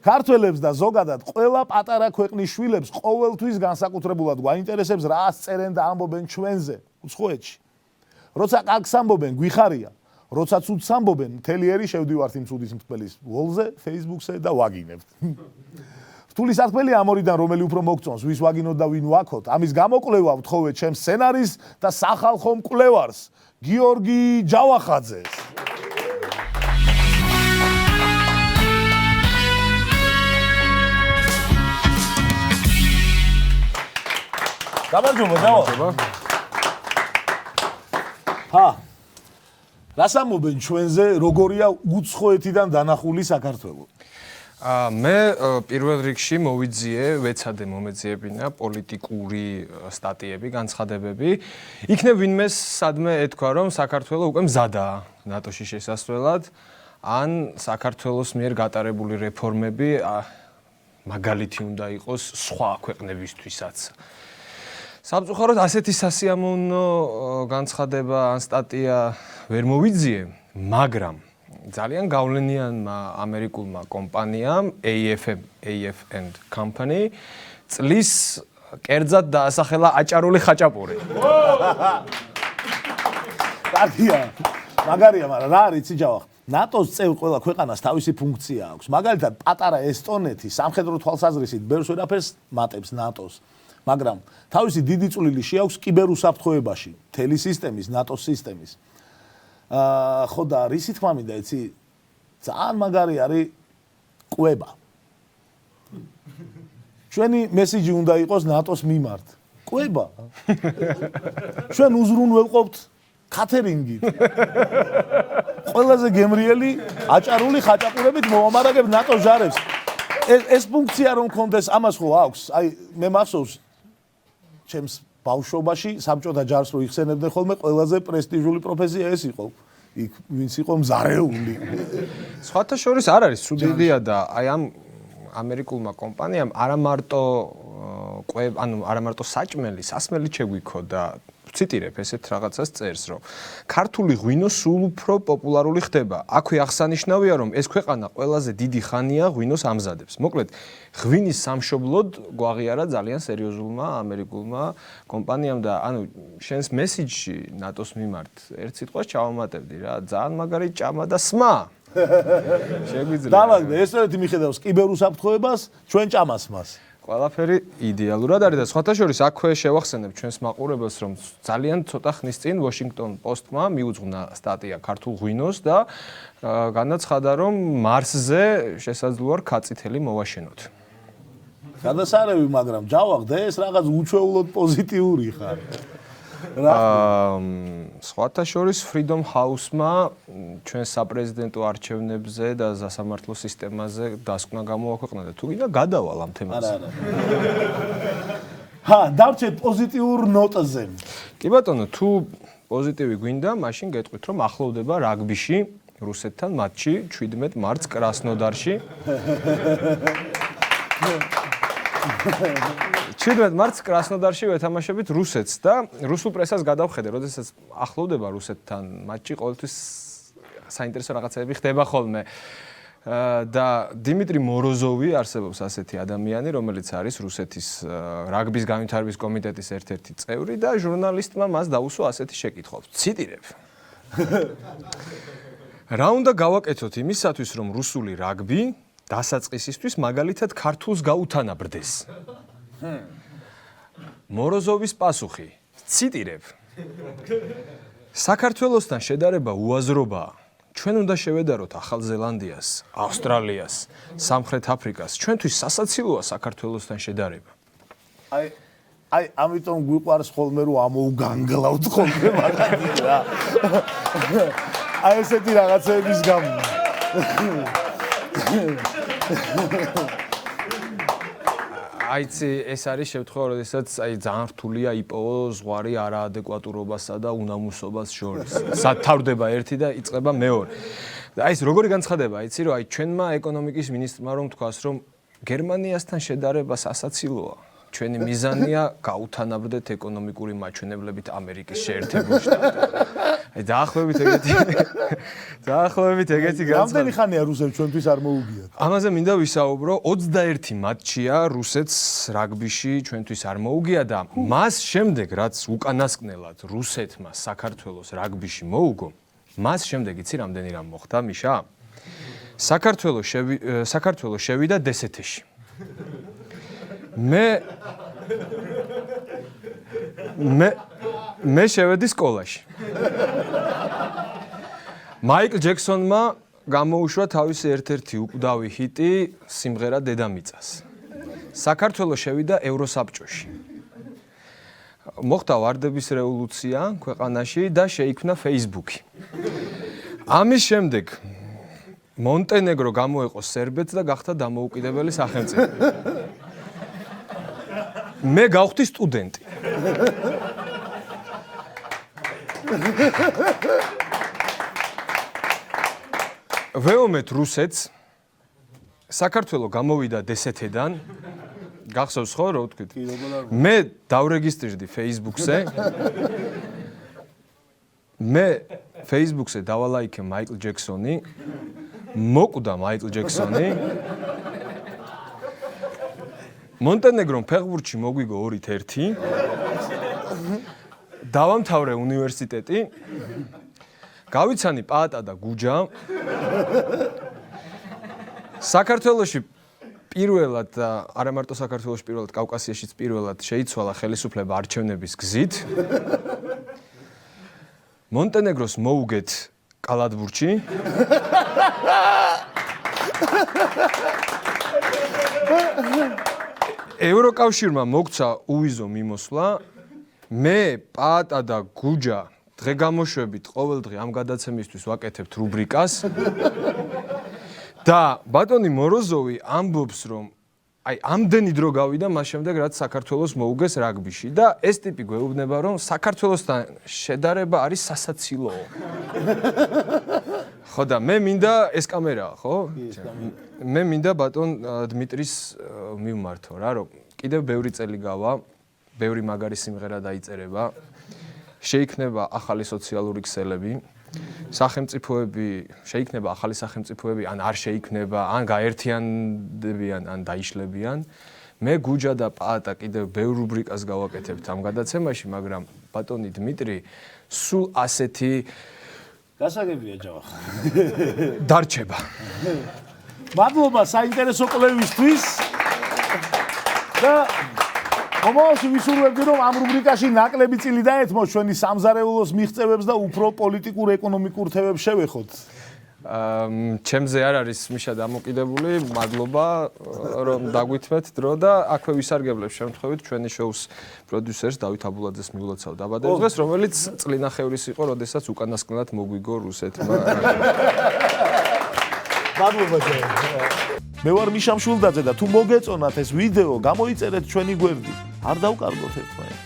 ქართველებს და ზოგადად ყველა პატარა ქვეყნის შვილებს ყოველთვის განსაკუთრებულად გვაინტერესებს რა წერენ და ამბობენ ჩვენზე, უცხოეთში. როცა კარგს ამბობენ, გვიხარია. როცა ცუდს ამბობენ, მთელი ერი შევდივართ იმ ცუდის მწველის ვოლზე, Facebook-ზე და ვაგინებთ. რთული სათქმელია ამ ორიდან რომელი უფრო მოგწონს, ვის ვაგინოთ და ვინ ვაქოთ. ამის გამოკვლევა ვთხოვე ჩემს სცენარის და სახალხო მკვლევარს, გიორგი ჯავახაძეს. გამარჯობა, ჯავახ. რას ამბობენ ჩვენზე, როგორია უცხოეთიდან დანახული საქართველო? მე პირველ რიგში მოვიძიე, ვეცადე მომეძიებინა პოლიტიკური სტატიები, განცხადებები. იქნებ ვინმე სადმე ეთქვა, რომ საქართველო უკვე მზადაა ნატოში შესასვლელად, ან საქართველოს მიერ გატარებული რეფორმები მაგალითი უნდა იყოს სხვა ქვეყნებისთვისაც. სამწუხაროდ ასეთი სასიამოვნო განცხადება ან სტატია ვერ მოვიძიე, მაგრამ ძალიან გავლენიანმა ამერიკულმა კომპანიამ AFM Company წლის კერძად დაასახელა აჭარული ხაჭაპური. კარგია. მაგარია, მაგრამ რა არის იცი ჯავახ? ნატოს წევრ ყველა ქვეყანას თავისი ფუნქცია აქვს. მაგალითად, პატარა ესტონეთი სამხედრო თვალსაზრისით ბევრს ვერაფერს მატებს ნატოს. მაგრამ თავისი დიდი წვლილი შეაქვს კიბერუსაფრთხოებაში, მთელი სისტემის, ნატოს სისტემის. ხო და რისი თქმა მინდა, იცი, ძალიან მაგარი არის კვება. ჩვენი მესიჯი უნდა იყოს ნატოს მიმართ. კვება. ჩვენ უზრუნველყოფთ კათერინგით. ყველაზე გემრიელი აჭარული ხაჭაპურებით მოვამარაგებ ნატოს ჯარებს. ეს ფუნქცია რომ მქონდეს, ამას ხო აქვს. აი, მე მახსოვს ჩემს ბავშვობაში საბჭოთა ჯარს რო იხსენებდნენ ხოლმე, ყველაზე პრესტიჟული პროფესია ეს იყო. იქ ვინც იყო მზარეული. სხვათა შორის არ არის ცუდია და აი ამ ამერიკულმა კომპანიამ არა მარტო საჭმელი, სასმელი შეგვიქო და ვციტირებ ესეთ რაღაცას წერს, რომ ქართული ღვინო სულ უფრო პოპულარული ხდება. აქვე აღსანიშნავია, რომ ეს ქვეყანა ყველაზე დიდი ხანია ღვინოს ამზადებს. მოკლედ, ღვინის სამშობლოდ გვაღიარა ძალიან სერიოზულმა ამერიკულმა კომპანიამ და ანუ შენს მესიჯში ნატოს მიმართ ერთ სიტყვას ჩავამატებდი რა, ძალიან მაგარი ჭამა და სმა. შეგვიძლია. დავაგდე, ესეთი მიხედავს კიბერუსაფრთხოებას, ჩვენ ჭამას მას. ყველაფერი იდეალურად არის და სხვათა შორის აქვე შევახსენებ ჩვენს მაყურებელს, რომ ძალიან ცოტა ხნის წინ Washington Post-მა მიუძღვნა სტატია ქართულ ღვინოს და განაცხადა, რომ მარსზე შესაძლოა ქაწითელი მოვაშენოთ. გადასარევი, მაგრამ ჯავახდე, ეს რაღაც უჩვეულოდ პოზიტიური ხარ. სხვათა შორის Freedom House-მა ჩვენ საპრეზიდენტო არჩევნებზე და სასამართლო სისტემაზე დასკვნა გამოაქვეყნა და თუ გინდა გადავალ ამ თემაზე. დავჭერთ პოზიტიურ ნოტაზე. კი ბატონო, თუ პოზიტივი გვინდა, მაშინ გეტყვით, რომ ახლოვდება რაგბიში რუსეთთან მატჩი 17 მარტს კრასნოდარში. 17 მარტს კრასნოდარში ვეთამაშებით რუსეთს და რუსულ პრესას გადავხედე, როდესაც ახლოვდება რუსეთთან მატჩი, ყოველთვის საინტერესო რაღაცები ხდება ხოლმე. და დიმიტრი მოროზოვი არსებობს ასეთი ადამიანი, რომელიც არის რუსეთის რაგბის განვითარების კომიტეტის ერთ-ერთი წევრი და ჟურნალისტმა მას დაუსვა ასეთი შეკითხვა. ციტირებ. რა უნდა გავაკეთოთ იმისათვის, რომ რუსული რაგბი დასაწყისისთვის მაგალითად ქართულს გაუთანაბრდეს? მოროზოვის პასუხი. ციტირებ. საქართველოსთან შედარება უაზრობაა. ჩვენ უნდა შევედაროთ ახალ ზელანდიას, ავსტრალიას, სამხრეთ აფრიკას. ჩვენთვის სასაცილოა საქართველოსთან შედარება. აი, ამიტომ გვიყვარს ხოლმე რომ ამოუგანგლავთ ხოლმე მაგათი რა. აი ესეთი რაღაცების გამო. აიცი ეს არის შემთხვევა, როდესაც აი ძალიან რთულია იპოვო ზღვარი არაადეკვატურობასა და უნამუსობას შორის. სათავდება ერთი და იწყება მეორე. და აი ეს როგორი განცხადება, აიცი რომ აი ჩვენმა ეკონომიკის მინისტრმა რომ თქვას, რომ გერმანიასთან შედარება სასაცილოა. ჩვენი მიზანია გაუთანაბრდეთ ეკონომიკური მაჩვენებლებით ამერიკის შეერთებულ შტატებში. დაახლოებით ეგეთი განცხადება. რამდენი ხანია რუსებს ჩვენთვის არ მოუგიათ? ამაზე მინდა ვისაუბრო, 21 მატჩია რუსეთს რაგბიში ჩვენთვის არ მოუგია და მას შემდეგ რაც უკანასკნელად რუსეთმა საქართველოს რაგბიში მოუგო, მას შემდეგ იცი რამდენი რამ მოხდა, მიშა? საქართველოს შევიდა დსთ-ში. მე შევედი სკოლაში. მაიკლ ჯექსონმა გამოუშვა თავისი ერთ-ერთი უკვდავი ჰიტი სიმღერა დედამიწას. საქართველოს შევიდა ევროსაბჭოში. მოხდა ვარდების რევოლუცია ქვეყანაში და შეიქმნა Facebook-ი. ამის შემდეგ მონტენეგრო გამოეყო სერბეთს და გახდა დამოუკიდებელი სახელმწიფო. მე გავხდი სტუდენტი. ვეომეთ რუსეთს საქართველო გამოვიდა დსთ-დან. გახსოვს ხო რა ვთქვით? მე დავრეგისტრირდი Facebook-ზე. მე Facebook-ზე დავალაიქე მაიკლ ჯექსონი. მოკვდა მაიკლ ჯექსონი. მონტენეგრომ ფეხბურთში მოგვიგო 2-1. დავამთავრე უნივერსიტეტი. გავიცანი პაატა და გუჯა. საქართველოში პირველად და არა მარტო საქართველოში პირველად, კავკასიაშიც პირველად შეიცვალა ხელისუფლება არჩევნების გზით. მონტენეგროს მოუგეთ კალათბურთში. ევროკავშირმა მოგცა უვიზო მიმოსვლა. მე პაატა და გუჯა დღე-გამოშვებით ყოველდღე ამ გადაცემისთვის ვაკეთებთ რუბრიკას. და ბატონი მოროზოვი ამბობს, რომ აი ამდენი დრო გავიდა მას შემდეგ რაც საქართველოს მოუგეს რაგბიში და ეს ტიპი გვეუბნება, რომ საქართველოსთან შედარება არის სასაცილოო. ხო და მე მინდა ეს კამერაა, ხო? მე მინდა ბატონ დმიტრის მივმართო რა, რომ კიდევ ბევრი წელი გავა, ბევრი მაგარი სიმღერა დაიწერება. შეიქმნება ახალი სოციალური ქსელები. სახელმწიფოები შეიქმნება ახალი სახელმწიფოები, ან არ შეიქმნება, ან გაერთიანდებიან, ან დაიშლებიან. მე გუჯა და პაატა კიდევ ბევრ რუბრიკას გავაკეთებთ ამ გადაცემაში, მაგრამ ბატონი დმიტრი სულ ასეთი გასაგებია ჯავახ. დარჩება. მადლობა საინტერესო კვლევისთვის. და მომავალში ვისურვებდი, რომ ამ რუბრიკაში ნაკლები წილი დაეთმოთ ჩვენი სამზარეულოს მიღწევებს და უფრო პოლიტიკურ ეკონომიკურ თემებს შევეხოთ. ჩემზე არ არის მიშა დამოკიდებული, მადლობა რომ დაგვითმეთ დრო და აქვე ვისარგებლებ შემთხვევით ჩვენი შოუს პროდიუსერს დავით აბულაძეს მიულოცავ დაბადების დღეს, რომელიც წლინახევრის იყო, როდესაც უკანასკნელად მოგვიგო რუსეთმა. მადლობა ჯერ. მე ვარ მიშა მშვილდაძე და თუ მოგეწონათ ეს ვიდეო, გამოიწერეთ ჩვენი გვერდი. არ დავკარგოთ ერთმანეთს.